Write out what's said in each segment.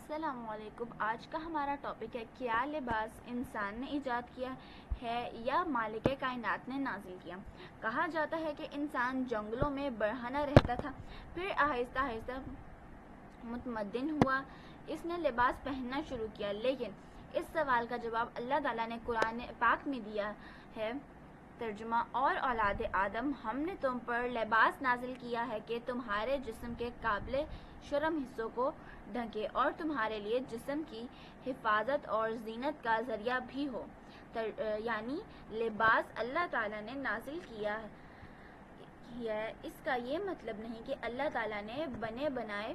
السلام علیکم۔ آج کا ہمارا ٹاپک ہے کیا لباس انسان نے ایجاد کیا ہے یا مالک کائنات نے نازل کیا۔ کہا جاتا ہے کہ انسان جنگلوں میں برہنہ رہتا تھا، پھر آہستہ آہستہ متمدن ہوا، اس نے لباس پہننا شروع کیا۔ لیکن اس سوال کا جواب اللہ تعالیٰ نے قرآن پاک میں دیا ہے۔ ترجمہ: اور اولاد آدم، ہم نے تم پر لباس نازل کیا ہے کہ تمہارے جسم کے قابل شرم حصوں کو ڈھکے اور تمہارے لیے جسم کی حفاظت اور زینت کا ذریعہ بھی ہو۔ یعنی لباس اللہ تعالیٰ نے نازل کیا ہے، اس کا یہ مطلب نہیں کہ اللہ تعالیٰ نے بنے بنائے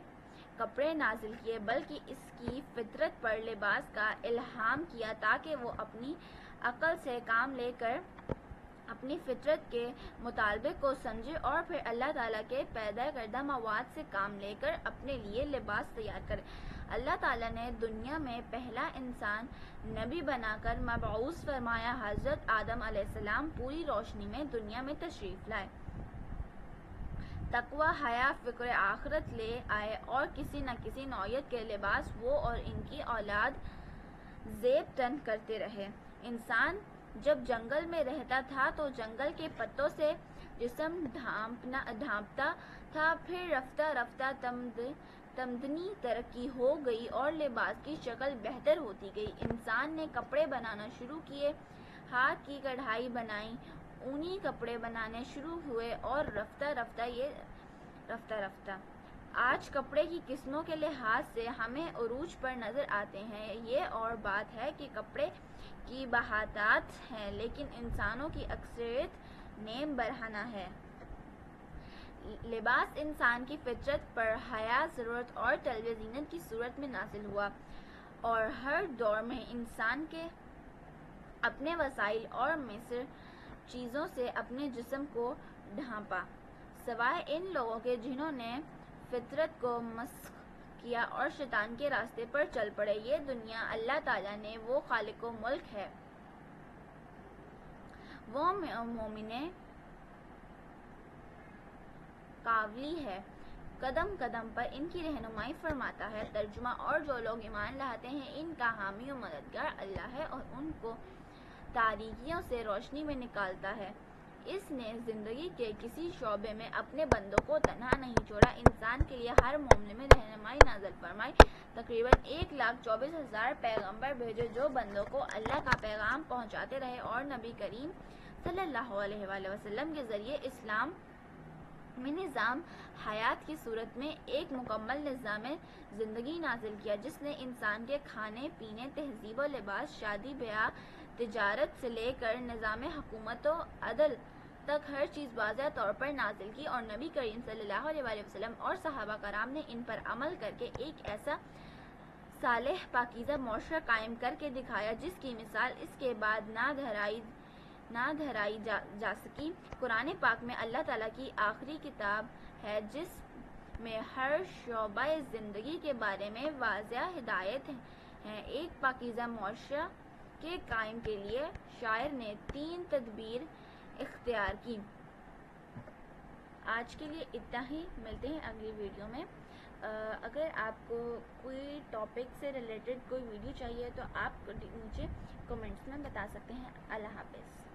کپڑے نازل کیے، بلکہ اس کی فطرت پر لباس کا الہام کیا تاکہ وہ اپنی عقل سے کام لے کر اپنی فطرت کے مطالبے کو سمجھے اور پھر اللہ تعالیٰ کے پیدا کردہ مواد سے کام لے کر اپنے لیے لباس تیار کرے۔ اللہ تعالیٰ نے دنیا میں پہلا انسان نبی بنا کر مبعوث فرمایا۔ حضرت آدم علیہ السلام پوری روشنی میں دنیا میں تشریف لائے، تقوی، حیا، فکر آخرت لے آئے اور کسی نہ کسی نوعیت کے لباس وہ اور ان کی اولاد زیب تن کرتے رہے۔ انسان جب جنگل میں رہتا تھا تو جنگل کے پتوں سے جسم ڈھانپتا تھا، پھر رفتہ رفتہ تمدنی ترقی ہو گئی اور لباس کی شکل بہتر ہوتی گئی۔ انسان نے کپڑے بنانا شروع کیے، ہاتھ کی کڑھائی بنائی، اونی کپڑے بنانے شروع ہوئے اور رفتہ رفتہ آج کپڑے کی قسموں کے لحاظ سے ہمیں عروج پر نظر آتے ہیں۔ یہ اور بات ہے کہ کپڑے کی بہتات ہیں، لیکن انسانوں کی اکثریت نیم برہنہ ہے۔ لباس انسان کی فطرت پر حیا، ضرورت اور طلب زینت کی صورت میں نازل ہوا اور ہر دور میں انسان کے اپنے وسائل اور میسر چیزوں سے اپنے جسم کو ڈھانپا، سوائے ان لوگوں کے جنہوں نے فطرت کو مسخ کیا اور شیطان کے راستے پر چل پڑے۔ یہ دنیا اللہ تعالیٰ نے وہ خالق و ملک ہے، وہ مومن قاولی ہے، قدم قدم پر ان کی رہنمائی فرماتا ہے۔ ترجمہ: اور جو لوگ ایمان لاتے ہیں ان کا حامی و مددگار اللہ ہے اور ان کو تاریکیوں سے روشنی میں نکالتا ہے۔ اس نے زندگی کے کسی شعبے میں اپنے بندوں کو تنہا نہیں چھوڑا، انسان کے لیے ہر معاملے میں رہنمائی نازل فرمائی۔ تقریباً 1,24,000 پیغمبر بھیجے جو بندوں کو اللہ کا پیغام پہنچاتے رہے اور نبی کریم صلی اللہ علیہ وآلہ وسلم کے ذریعے اسلام میں نظام حیات کی صورت میں ایک مکمل نظام زندگی نازل کیا، جس نے انسان کے کھانے پینے، تہذیب و لباس، شادی بیاہ، تجارت سے لے کر نظام حکومت و عدل تک ہر چیز واضح طور پر نازل کی، اور نبی کریم صلی اللہ علیہ وآلہ وسلم اور صحابہ کرام نے ان پر عمل کر کے ایک ایسا صالح پاکیزہ معاشرہ قائم کر کے دکھایا جس کی مثال اس کے بعد نہ دہرائی جا سکی۔ قرآن پاک میں اللہ تعالیٰ کی آخری کتاب ہے جس میں ہر شعبہ زندگی کے بارے میں واضح ہدایت ہے۔ ایک پاکیزہ معاشرہ کے قائم کے لیے شاعر نے 3 تدبیر اختیار کی۔ آج کے لیے اتنا ہی، ملتے ہیں اگلی ویڈیو میں۔ اگر آپ کو کوئی ٹاپک سے ریلیٹڈ کوئی ویڈیو چاہیے تو آپ نیچے کمنٹس میں بتا سکتے ہیں۔ اللہ حافظ۔